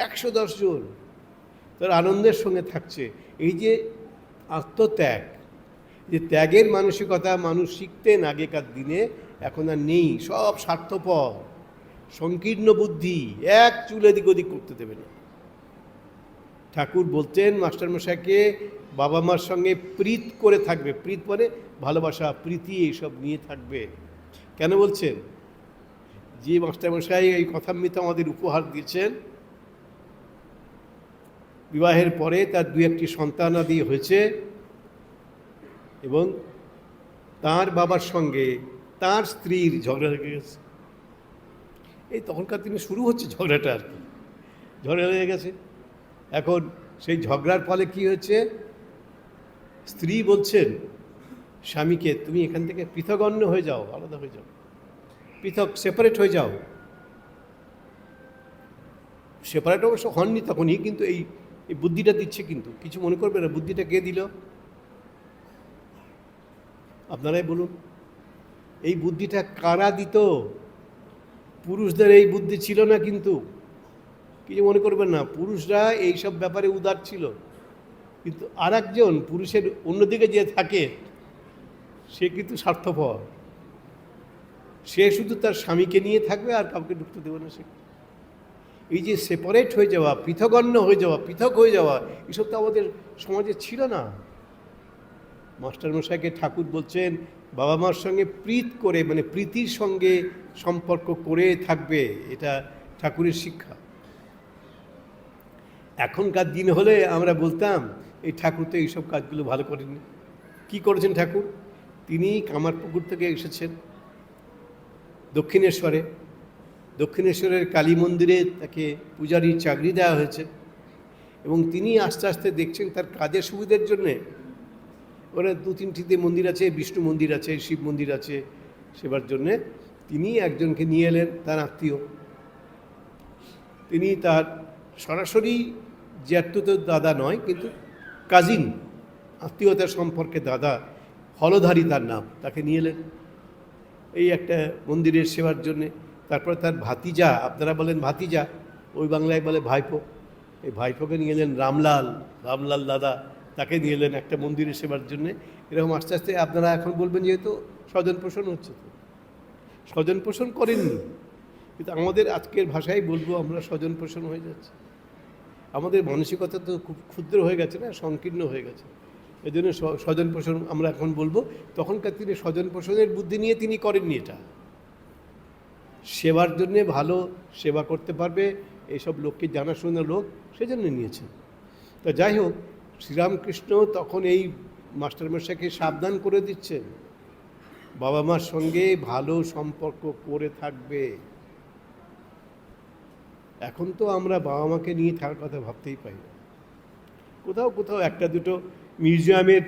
110 জন তার আনন্দের সঙ্গে থাকছে। এই যে আত্মত্যাগ, যে ত্যাগের মানসিকতা মানুষ শিখতেন আগেকার দিনে, এখন আর নেই। সব স্বার্থপর, সংকীর্ণ বুদ্ধি, এক চুল এদিক ওদিক করতে দেবে না। ঠাকুর বলতেন মাস্টারমশাইকে, বাবা মার সঙ্গে প্রীত করে থাকবে। প্রীত মানে ভালোবাসা, প্রীতি, এইসব নিয়ে থাকবে। কেন বলছেন? যে মাস্টারমশাই এই কথামৃত আমাদের উপহার দিয়েছেন, বিবাহের পরে তার 2-1টি সন্তানাদি হয়েছে, এবং তার বাবার সঙ্গে তার স্ত্রীর ঝগড়া লেগে গেছে। এই তখনকার দিনে শুরু হচ্ছে ঝগড়াটা, আর কি ঝগড়া লেগে গেছে। এখন সেই ঝগড়ার ফলে কি হয়েছে, স্ত্রী বলছেন স্বামীকে, তুমি এখান থেকে পৃথগণ্য হয়ে যাও, আলাদা হয়ে যাও, পৃথক, সেপারেট হয়ে যাও। সেপারেট অবশ্য হননি তখনই, কিন্তু এই বুদ্ধিটা দিচ্ছে। কিন্তু কিছু মনে করবে না, বুদ্ধিটা কে দিল? আপনারাই বলুন, এই বুদ্ধিটা কারা দিত? পুরুষদের এই বুদ্ধি ছিল না, কিন্তু কিছু মনে করবেন না, পুরুষরা এইসব ব্যাপারে উদার ছিল। কিন্তু আর একজন পুরুষের অন্যদিকে যে থাকে, সে কিন্তু স্বার্থপর। সে শুধু তার স্বামীকে নিয়ে থাকবে, আর কাউকে ঢুকতে দেবে না। সে এই যে সেপারেট হয়ে যাওয়া, পৃথগণ্য হয়ে যাওয়া, পৃথক হয়ে যাওয়া, এসব তো আমাদের সমাজে ছিল না। মাস্টারমশাইকে ঠাকুর বলছেন বাবা মার সঙ্গে প্রীত করে, মানে প্রীতির সঙ্গে সম্পর্ক করে থাকবে। এটা ঠাকুরের শিক্ষা। এখনকার দিন হলে আমরা বলতাম এই ঠাকুর তো এইসব কাজগুলো ভালো করেননি। কি করেছেন ঠাকুর? তিনি কামারপুকুর থেকে এসেছেন দক্ষিণেশ্বরের কালী মন্দিরে তাকে পূজারীর চাকরি দেওয়া হয়েছে, এবং তিনি আস্তে আস্তে দেখছেন তার কাজের সুবিধার জন্যে, ওরা 2-3টিতে মন্দির আছে, বিষ্ণু মন্দির আছে, শিব মন্দির আছে, সেবার জন্যে তিনি একজনকে নিয়ে এলেন, তার আত্মীয়। তিনি তার সরাসরি জ্যাঠতো তো দাদা নয়, কিন্তু কাজিন, আত্মীয়তার সম্পর্কে দাদা, হলধারী তার নাম, তাকে নিয়ে এলেন এই একটা মন্দিরের সেবার জন্যে। তারপরে তার ভাতিজা, আপনারা বলেন ভাতিজা, ওই বাংলায় বলে ভাইপো, এই ভাইপোকে নিয়ে এলেন রামলাল, রামলাল দাদা, তাকে নিয়ে এলেন একটা মন্দিরের সেবার জন্যে। এরকম আস্তে আস্তে আপনারা এখন বলবেন যেহেতু স্বজন পোষণ হচ্ছে, তো স্বজন পোষণ করেননি, কিন্তু আমাদের আজকের ভাষায় বলবো আমরা স্বজন পোষণ হয়ে যাচ্ছে। আমাদের মানসিকতা তো খুব ক্ষুদ্র হয়ে গেছে না, সংকীর্ণ হয়ে গেছে। এই জন্য স্বজন পোষণ আমরা এখন বলবো। তখনকার তিনি স্বজন পোষণের বুদ্ধি নিয়ে তিনি করেননি এটা, সেবার জন্যে, ভালো সেবা করতে পারবে এইসব লোককে, জানাশোনা লোক, সেজন্য নিয়েছেন। তো যাই হোক, শ্রীরামকৃষ্ণ তখন এই মাস্টারমশাইকে সাবধান করে দিচ্ছেন, বাবা মার সঙ্গে ভালো সম্পর্ক করে থাকবে। এখন তো আমরা বাবা মাকে নিয়ে থাকার কথা ভাবতেই পাই না। কোথাও কোথাও একটা দুটো মিউজিয়ামের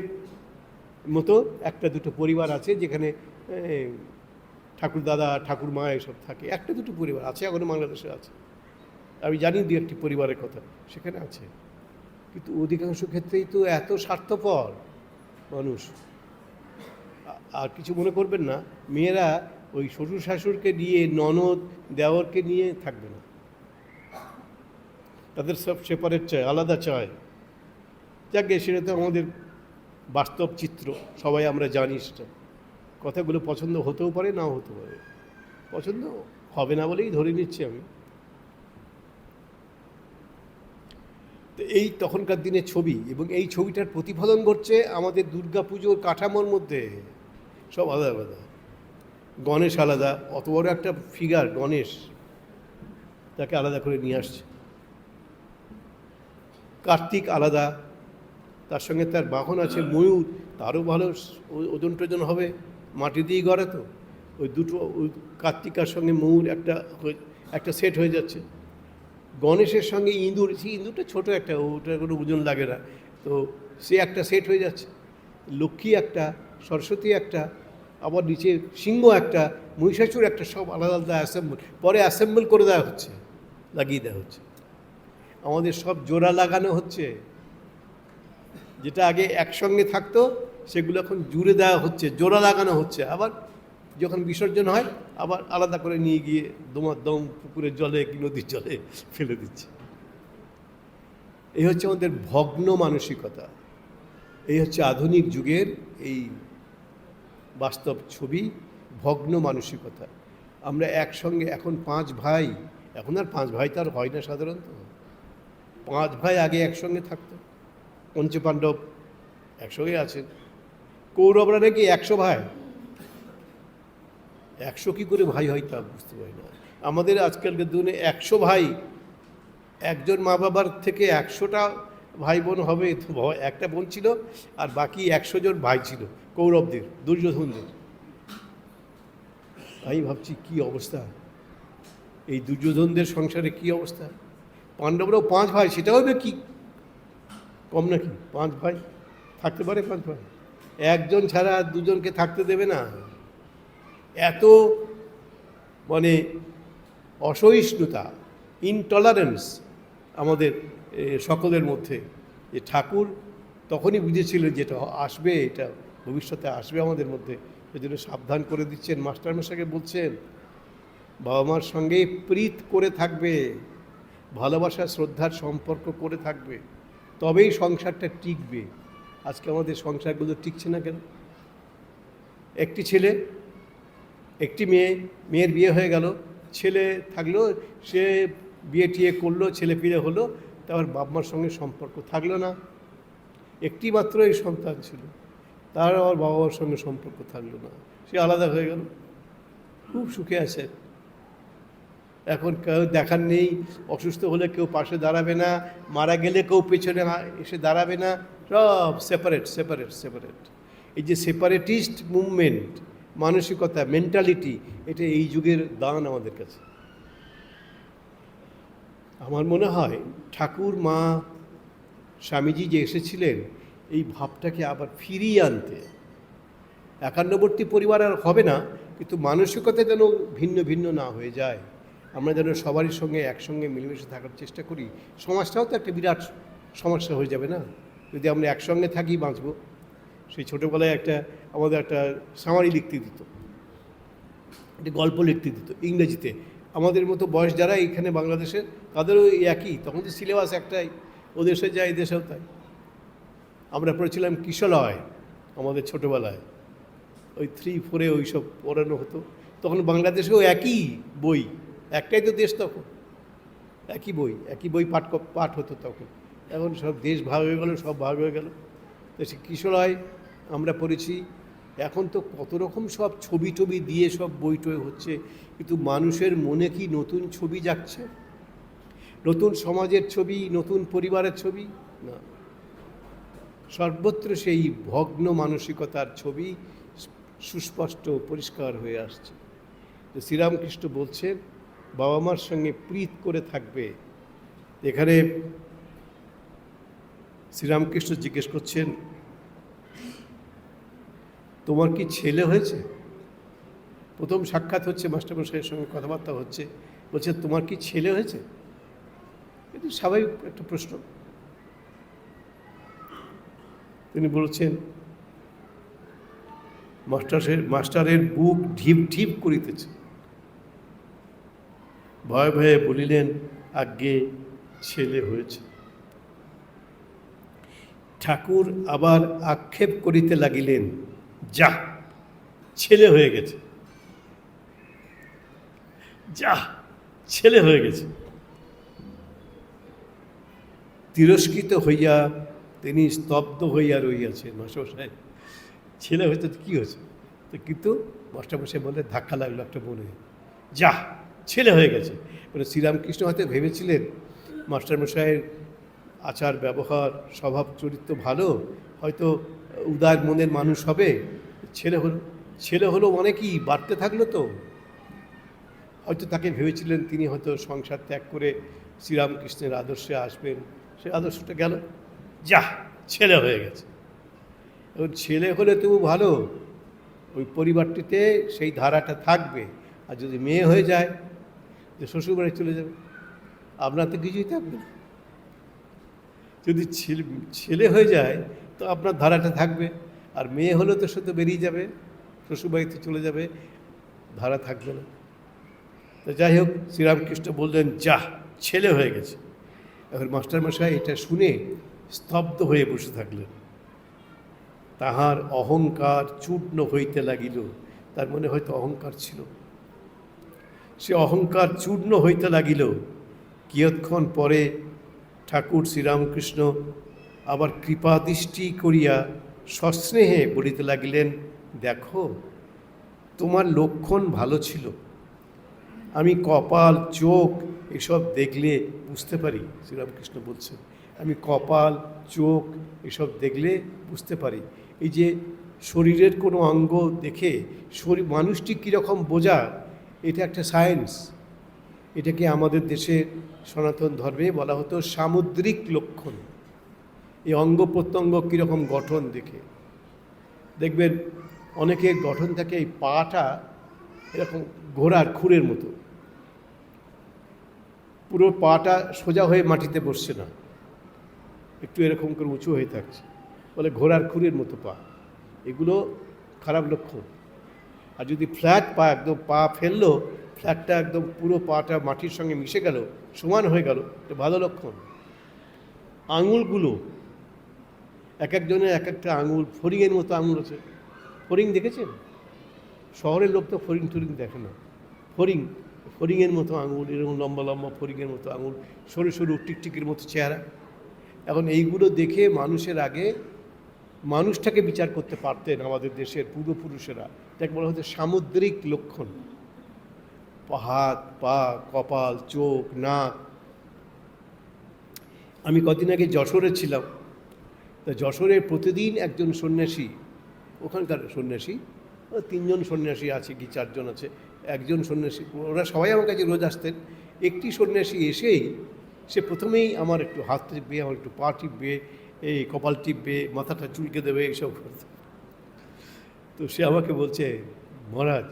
মতো একটা দুটো পরিবার আছে যেখানে ঠাকুর দাদা ঠাকুর মা এসব থাকে, একটা দুটো পরিবার আছে, এখনো বাংলাদেশে আছে, আমি জানি দু একটি পরিবারের কথা সেখানে আছে। কিন্তু অধিকাংশ ক্ষেত্রেই তো এত স্বার্থপর মানুষ। আর কিছু মনে করবেন না, মেয়েরা ওই শ্বশুর শাশুড়কে নিয়ে, ননদ দেওরকে নিয়ে থাকবে না, তাদের সব সেপারেট চায়, আলাদা চায়। যাকে সেটা তো আমাদের বাস্তব চিত্র, সবাই আমরা জানি সেটা। কথাগুলো পছন্দ হতেও পারে, নাও হতে পারে, পছন্দ হবে না বলেই ধরে নিচ্ছি আমি। তো এই তখনকার দিনের ছবি, এবং এই ছবিটার প্রতিফলন ঘটছে আমাদের দুর্গাপুজোর কাঠামোর মধ্যে। সব আলাদা আলাদা, গণেশ আলাদা, অত বড় একটা ফিগার গণেশ, তাকে আলাদা করে নিয়ে আসছে। কার্তিক আলাদা, তার সঙ্গে তার বাহন আছে ময়ূর, তারও ভালো ওজন টোজন হবে, মাটি দিয়ে গড়ে, তো ওই দুটো, ওই কার্তিকার সঙ্গে ময়ূর একটা সেট হয়ে যাচ্ছে। গণেশের সঙ্গে ইঁদুর, সেই ইঁদুরটা ছোটো একটা, ওটার কোনো ওজন লাগে না, তো সে একটা সেট হয়ে যাচ্ছে। লক্ষ্মী একটা, সরস্বতী একটা, আবার নিচে সিংহ একটা, মহিষাসুর একটা, সব আলাদা আলাদা অ্যাসেম্বল, পরে অ্যাসেম্বল করে দেওয়া হচ্ছে, লাগিয়ে দেওয়া হচ্ছে। আমাদের সব জোড়া লাগানো হচ্ছে, যেটা আগে একসঙ্গে থাকতো সেগুলো এখন জুড়ে দেওয়া হচ্ছে, জোড়া লাগানো হচ্ছে। আবার যখন বিসর্জন হয় আবার আলাদা করে নিয়ে গিয়ে দম পুকুরের জলে কি নদীর জলে ফেলে দিচ্ছে। এই হচ্ছে আমাদের ভগ্ন মানসিকতা, এই হচ্ছে আধুনিক যুগের এই বাস্তব ছবি, ভগ্ন মানসিকতা। আমরা একসঙ্গে এখন 5 ভাই, এখন আর 5 ভাই তার হয় না সাধারণত। 5 ভাই আগে একসঙ্গে থাকতো, পঞ্চপাণ্ডব একসঙ্গে আছেন, কৌরবরা নাকি 100 ভাই, 100 কী করে ভাই হয় তা বুঝতে পারি না। আমাদের আজকালকার দিনে 100 ভাই, একজন মা বাবার থেকে 100টা ভাই বোন হবে, একটা বোন ছিল, আর বাকি 100 জন ভাই ছিল কৌরবদের, দুর্যোধনদের। আমি ভাবছি কি অবস্থা, এই দুর্যোধনদের সংসারে কি অবস্থা। পাণ্ডবরাও 5 ভাই, সেটা হবে কি কম নাকি? 5 ভাই থাকতে পারে, 5 ভাই, একজন ছাড়া দুজনকে থাকতে দেবে না। এত মানে অসহিষ্ণুতা, ইনটলারেন্স আমাদের সকলের মধ্যে। যে ঠাকুর তখনই বুঝেছিলেন যেটা আসবে, এটা ভবিষ্যতে আসবে আমাদের মধ্যে, সেই জন্য সাবধান করে দিচ্ছেন, মাস্টারমশাইকে বলছেন বাবা মার সঙ্গে প্রীত করে থাকবে, ভালোবাসা শ্রদ্ধার সম্পর্ক করে থাকবে, তবেই সংসারটা টিকবে। আজকে আমাদের সংসারগুলো টিকছে না কেন? একটি ছেলে একটি মেয়ে, মেয়ের বিয়ে হয়ে গেল, ছেলে থাকলো, সে বিয়ে টিয়ে করলো, ছেলে পিলে হলো, তারপর বাবা মার সঙ্গে সম্পর্ক থাকলো না। একটি মাত্র এই সন্তান ছিল, তার আবার বাবা মার সঙ্গে সম্পর্ক থাকলো না, সে আলাদা হয়ে গেল, খুব সুখে আছে। এখন কেউ দেখার নেই, অসুস্থ হলে কেউ পাশে দাঁড়াবে না, মারা গেলে কেউ পেছনে এসে দাঁড়াবে না, সব সেপারেট সেপারেট সেপারেট। এই যে সেপারেটিস্ট মুভমেন্ট, মানসিকতা, মেন্টালিটি, এটা এই যুগের দান আমাদের কাছে। আমার মনে হয় ঠাকুর, মা, স্বামীজি যে এসেছিলেন এই ভাবটাকে আবার ফিরিয়ে আনতে। একান্নবর্তী পরিবার আর হবে না, কিন্তু মানসিকতা যেন ভিন্ন ভিন্ন না হয়ে যায়। আমরা যেন সবারই সঙ্গে একসঙ্গে মিলেমিশে থাকার চেষ্টা করি। সমাজটাও তো একটা বিরাট সমস্যা হয়ে যাবে না? যদি আমরা একসঙ্গে থাকি বাঁচব। সেই ছোটোবেলায় আমাদের একটা সামারি লিখতে দিত, একটা গল্প লিখতে দিত ইংরেজিতে। আমাদের মতো বয়স যারা এইখানে বাংলাদেশে, তাদেরও একই, তখন তো সিলেবাস একটাই, ও দেশে যায় এই দেশেও তাই। আমরা পড়েছিলাম কিশলয় আমাদের ছোটোবেলায়, ওই 3-4 ওই সব পড়ানো হতো। তখন বাংলাদেশেও একই বই, একটাই তো দেশ তখন, একই বই পাঠ হতো তখন। এখন সব দেশ ভাগ হয়ে গেল, সব ভাগ হয়ে গেল। তো সে কিশলয় আমরা পড়েছি। এখন তো কত রকম সব ছবি টবি দিয়ে সব বই টই হচ্ছে, কিন্তু মানুষের মনে কি নতুন ছবি জাগছে? নতুন সমাজের ছবি, নতুন পরিবারের ছবি? না, সর্বত্র সেই ভগ্ন মানসিকতার ছবি সুস্পষ্ট পরিষ্কার হয়ে আসছে। তো শ্রীরামকৃষ্ণ বলছেন বাবা মার সঙ্গে প্রীত করে থাকবে। এখানে শ্রীরামকৃষ্ণ জিজ্ঞেস করছেন, তোমার কি ছেলে হয়েছে? প্রথম সাক্ষাৎ হচ্ছে, মাস্টারমশাইয়ের সঙ্গে কথাবার্তা হচ্ছে, বলছে তোমার কি ছেলে হয়েছে? কিন্তু স্বাভাবিক একটা প্রশ্ন। তিনি বলছেন, মাস্টারের বুক ঢিপ ঢিপ করিতেছে। ভয়ে ভয়ে বলিলেন, আজ্ঞে ছেলে হয়েছে। ঠাকুর আবার আক্ষেপ করিতে লাগিলেন, যা ছেলে হয়ে গেছে, যা ছেলে হয়ে গেছে। তিরস্কৃত হইয়া তিনি স্তব্ধ হইয়া রইয়াছেন। মাস্টারমশাই ছেলে হয়েছে তো কী হয়েছে? তো কিন্তু মাস্টারমশাই বলে ধাক্কা লাগলো একটা মনে, যা ছেলে হয়ে গেছে। মানে শ্রীরামকৃষ্ণ হয়তো ভেবেছিলেন মাস্টারমশাইয়ের আচার ব্যবহার স্বভাব চরিত্র ভালো, হয়তো উদার মনের মানুষ হবে, ছেলে হলো মানে কি বাড়তে থাকলো, তো হয়তো তাকে ভেবেছিলেন তিনি হয়তো সংসার ত্যাগ করে শ্রীরামকৃষ্ণের আদর্শে আসবেন। সে আদর্শটা গেল, যা ছেলে হয়ে গেছে। এবং ছেলে হলে তবু ভালো, ওই পরিবারটিতে সেই ধারাটা থাকবে। আর যদি মেয়ে হয়ে যায়, যে শ্বশুরবাড়ি চলে যাবে, আপনার তো কিছুই থাকবে না। যদি ছেলে হয়ে যায় তো আপনার ধারাটা থাকবে, আর মেয়ে হলে তো সে তো বেরিয়ে যাবে, শ্বশুরবাড়িতে চলে যাবে, ধারা থাকবে না। তো যাই হোক, শ্রীরামকৃষ্ণ বললেন, যা ছেলে হয়ে গেছে। এখন মাস্টারমশাই এটা শুনে স্তব্ধ হয়ে বসে থাকলেন। তাহার অহংকার চূর্ণ হইতে লাগিল। তার মনে হয়তো অহংকার ছিল, সে অহংকার চূর্ণ হইতে লাগিল। কিয়ৎক্ষণ পরে ঠাকুর শ্রীরামকৃষ্ণ আবার কৃপাদৃষ্টি করিয়া সস্নেহে বলিতে লাগিলেন, দেখো তোমার লক্ষণ ভালো ছিল, আমি কপাল চোখ এসব দেখলে বুঝতে পারি। শ্রীরামকৃষ্ণ বলছেন, আমি কপাল চোখ এসব দেখলে বুঝতে পারি। এই যে শরীরের কোনো অঙ্গ দেখে মানুষটি কীরকম বোঝা, এটা একটা সায়েন্স। এটাকে আমাদের দেশে সনাতন ধর্মে বলা হতো সামুদ্রিক লক্ষণ। এই অঙ্গ প্রত্যঙ্গ কীরকম গঠন দেখে দেখবেন, অনেকের গঠন থাকে এই পাটা এরকম ঘোড়ার খুরের মতো, পুরো পাটা সোজা হয়ে মাটিতে বসছে না, একটু এরকম করে উঁচু হয়ে থাকছে, বলে ঘোড়ার খুরের মতো পা। এগুলো খারাপ লক্ষণ। আর যদি ফ্ল্যাট পা, একদম পা ফেললো, ফ্ল্যাটটা একদম পুরো পাটা মাটির সঙ্গে মিশে গেল, সমান হয়ে গেল, এটা ভালো লক্ষণ। আঙুলগুলো এক একজনের এক একটা আঙুল, ফড়িংয়ের মতো আঙুল আছে। ফড়িং দেখেছেন? শহরের লোক তো ফড়িং টরিং দেখে না। ফড়িংয়ের মতো আঙুল, এরকম লম্বা লম্বা ফড়িংয়ের মতো আঙুল, সরু সরু টিকটিকির মতো চেহারা। এখন এইগুলো দেখে মানুষের আগে মানুষটাকে বিচার করতে পারতেন আমাদের দেশের পূর্বপুরুষেরা। যাকে বলা হতো সামুদ্রিক লক্ষণ। হাত, পা, কপাল, চোখ, নাক। আমি কদিন আগে যশোরে ছিলাম। তা যশোরে প্রতিদিন একজন সন্ন্যাসী, ওখানকার সন্ন্যাসী, 3জন সন্ন্যাসী আছে কি 4জন আছে, একজন সন্ন্যাসী, ওরা সবাই আমার কাছে রোজ আসতেন। একটি সন্ন্যাসী এসেই সে প্রথমেই আমার একটু হাত টিপবে, আমার একটু পা টিপবে, এই কপাল টিপবে, মাথাটা চুলকে দেবে, এইসব করতে। তো সে আমাকে বলছে, মহারাজ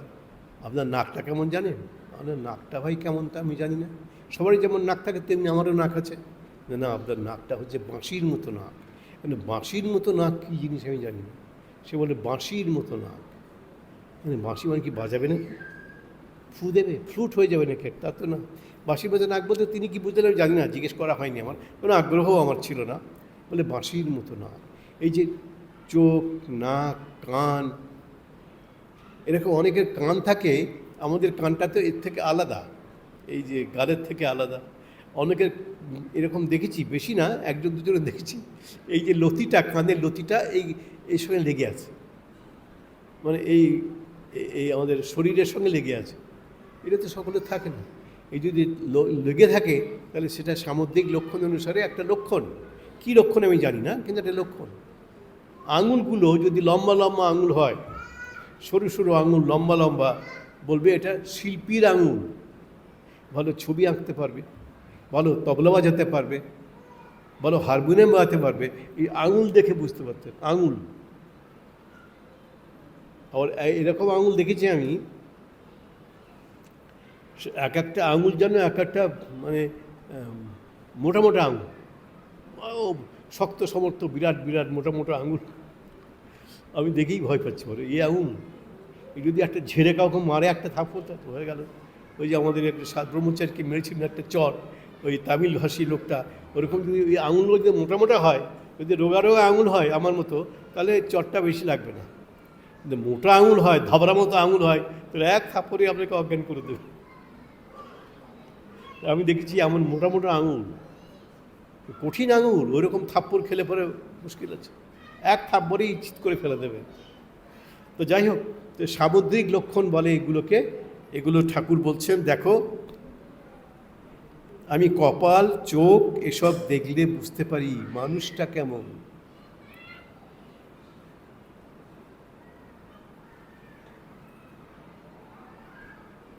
আপনার নাকটা কেমন জানেন? আপনার নাকটা ভাই কেমন তা আমি জানি না। সবারই যেমন নাক থাকে তেমনি আমারও নাক আছে। না, আপনার নাকটা হচ্ছে বাঁশির মতো নাক। মানে বাঁশির মতো নাক কী জিনিস আমি জানি না। সে বলে বাঁশির মতো নাক, মানে বাঁশি মানে কি বাজাবে না, ফু দেবে, ফ্লুট হয়ে যাবে নাকি? তা তো না। বাঁশির মতো নাক বলতে তিনি কি বুঝলেন জানি না, জিজ্ঞেস করা হয়নি, আমার কোনো আগ্রহও আমার ছিল না। বলে বাঁশির মতো নাক। এই যে চোখ, নাক, কান, এরকম অনেকের কান থাকে, আমাদের কানটা তো এর থেকে আলাদা, এই যে গালের থেকে আলাদা। অনেকের এরকম দেখেছি, বেশি না, একজন দুজনে দেখেছি, এই যে লতিটা, কানের লতিটা এই সঙ্গে লেগে আছে, মানে এই এই আমাদের শরীরের সঙ্গে লেগে আছে। এটা তো সকলের থাকে না। এই যদি লেগে থাকে তাহলে সেটা সামুদ্রিক লক্ষণ অনুসারে একটা লক্ষণ। কী লক্ষণ আমি জানি না, কিন্তু একটা লক্ষণ। আঙুলগুলো যদি লম্বা লম্বা আঙুল হয়, সরু সরু আঙুল লম্বা লম্বা, বলবে এটা শিল্পীর আঙুল, ভালো ছবি আঁকতে পারবে, ভালো তবলা বাজাতে পারবে, ভালো হারমোনিয়াম বাজাতে পারবে। এই আঙুল দেখে বুঝতে পারতেন, আঙুল। আবার এরকম আঙুল দেখেছি আমি, এক একটা আঙুল যেন এক একটা মানে মোটা মোটা আঙুল, ও শক্ত সমর্থ, বিরাট বিরাট মোটা মোটা আঙুল। আমি দেখেই ভয় পাচ্ছি, বলে এই আঙুল, এই যদি একটা ঝেড়ে কাউকে মারে একটা থাপ্পড় তো হয়ে গেল। ওই যে আমাদের একটা সাত ব্রহ্মচারীকে মেরেছিলেন একটা চর, ওই তামিল ভাষী লোকটা, ওরকম যদি ওই আঙুলগুলো যদি মোটা মোটা হয়, যদি রোগা রোগা আঙুল হয় আমার মতো, তাহলে চরটা বেশি লাগবে না। কিন্তু মোটা আঙুল হয়, ধবরা মতো আঙুল হয়, তাহলে এক থাপ্পড়ে আপনাকে অজ্ঞান করে দেবে। আমি দেখেছি এমন মোটা মোটা আঙুল, কঠিন আঙুল, ওইরকম থাপ্পড় খেলে পরে মুশকিল আছে, এক থাপ্পড়েই চিৎ করে ফেলে দেবে। তো যাই হোক, তো সামুদ্রিক লক্ষণ বলে এগুলোকে। এগুলো ঠাকুর বলছেন, দেখো আমি কপাল, চোখ এসব দেখলে বুঝতে পারি মানুষটা কেমন।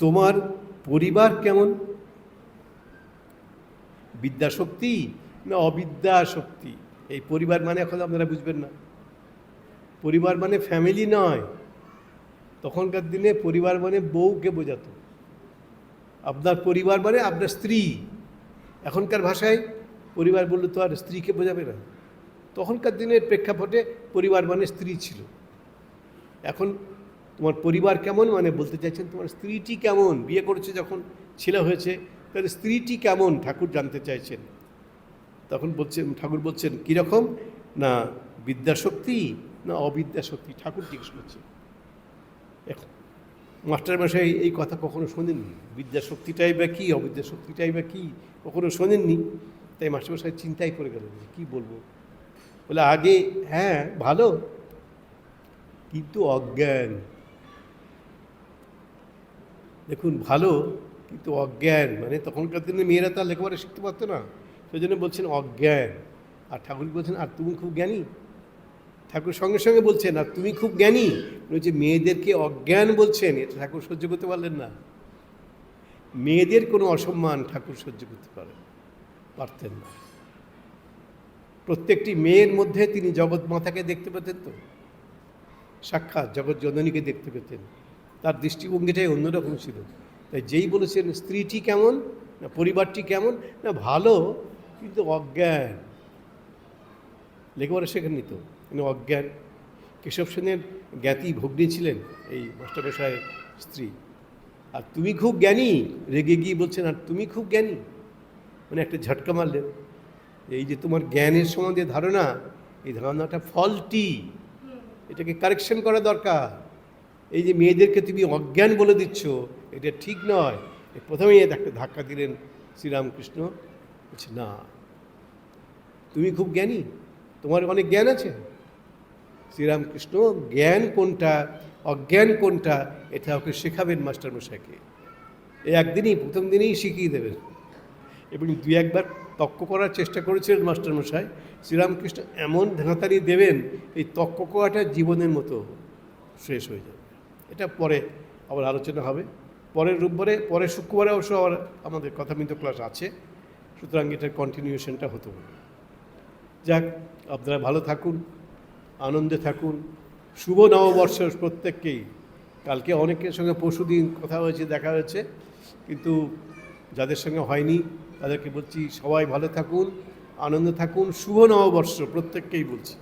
তোমার পরিবার কেমন, বিদ্যাশক্তি না অবিদ্যাশক্তি? এই পরিবার মানে এখন আপনারা বুঝবেন না, পরিবার মানে ফ্যামিলি নয়। তখনকার দিনে পরিবার মানে বউকে বোঝাতো, আপনার পরিবার মানে আপনার স্ত্রী। এখনকার ভাষায় পরিবার বললে তো আর স্ত্রীকে বোঝাবে না। তখনকার দিনের প্রেক্ষাপটে পরিবার মানে স্ত্রী ছিল। এখন তোমার পরিবার কেমন মানে বলতে চাইছেন তোমার স্ত্রীটি কেমন, বিয়ে করেছে যখন ছেলে হয়েছে, তাহলে স্ত্রীটি কেমন ঠাকুর জানতে চাইছেন। তখন বলছেন, ঠাকুর বলছেন কীরকম না বিদ্যাশক্তি না অবিদ্যাশক্তি, ঠাকুর জিজ্ঞেস করছেন। এখন মাস্টারমশাই এই কথা কখনো শোনেননি, বিদ্যাশক্তিটাই বা কী অবিদ্যাশক্তিটাই বা কী কখনো শোনেননি। তাই মাস্টারমশাই চিন্তায় পড়ে গেলেন, কী বলবো। বলে আগে হ্যাঁ ভালো, কিন্তু অজ্ঞান। দেখুন, ভালো কিন্তু অজ্ঞান, মানে তখনকার দিনে মেয়েরা তার লেখাপড়া শিখতে পারতো না, সেই জন্য বলছেন অজ্ঞান। আর ঠাকুর বলছেন আর তুমি খুব জ্ঞানী। ঠাকুর সঙ্গে সঙ্গে বলছেন আর তুমি খুব জ্ঞানী, যে মেয়েদেরকে অজ্ঞান বলছেন, এটা ঠাকুর সহ্য করতে পারলেন না। মেয়েদের কোনো অসম্মান ঠাকুর সহ্য করতে পারতেন না। প্রত্যেকটি মেয়ের মধ্যে তিনি জগৎ মাতাকে দেখতে পেতেন, তো সাক্ষাৎ জগৎ জননীকে দেখতে পেতেন। তার দৃষ্টিভঙ্গিটাই অন্যরকম ছিল। তাই যেই বলেছেন স্ত্রীটি কেমন না পরিবারটি কেমন না ভালো, কিন্তু অজ্ঞান, লেখাপড়া শেখেননি তো, মানে অজ্ঞান। কেশব সেনের জ্ঞাতি ভগ্নী ছিলেন এই মাস্টারমশাইয়ের স্ত্রী। আর তুমি খুব জ্ঞানী, রেগে গিয়ে বলছেন আর তুমি খুব জ্ঞানী, মানে একটা ঝটকা মারলেন। এই যে তোমার জ্ঞানের সম্বন্ধে ধারণা, এই ধারণাটা ফল্টি, এটাকে কারেকশন করা দরকার। এই যে মেয়েদেরকে তুমি অজ্ঞান বলে দিচ্ছ, এটা ঠিক নয়। প্রথমেই একটা ধাক্কা দিলেন শ্রীরামকৃষ্ণ, বলছে না তুমি খুব জ্ঞানী, তোমার অনেক জ্ঞান আছে। শ্রীরামকৃষ্ণ জ্ঞান কোনটা অজ্ঞান কোনটা এটা ওকে শেখাবেন মাস্টারমশাইকে। এই একদিনই প্রথম দিনেই শিখিয়ে দেবেন। এবং দুই একবার তক্ক করার চেষ্টা করেছিলেন মাস্টারমশাই, শ্রীরামকৃষ্ণ এমন ধাঁতারি দেবেন, এই তক্ক করাটা জীবনের মতো শেষ হয়ে যাবে। এটা পরে আবার আলোচনা হবে, পরের রোববারে, পরের শুক্রবারে অবশ্য আবার আমাদের কথামৃত ক্লাস আছে, সুতরাং এটার কন্টিনিউশনটা হতে হবে। যাক, আপনারা ভালো থাকুন, আনন্দে থাকুন। শুভ নববর্ষ প্রত্যেককেই। কালকে অনেকের সঙ্গে পরশুদিন কথা হয়েছে, দেখা হয়েছে, কিন্তু যাদের সঙ্গে হয়নি তাদেরকে বলছি সবাই ভালো থাকুন, আনন্দে থাকুন। শুভ নববর্ষ প্রত্যেককেই বলছি।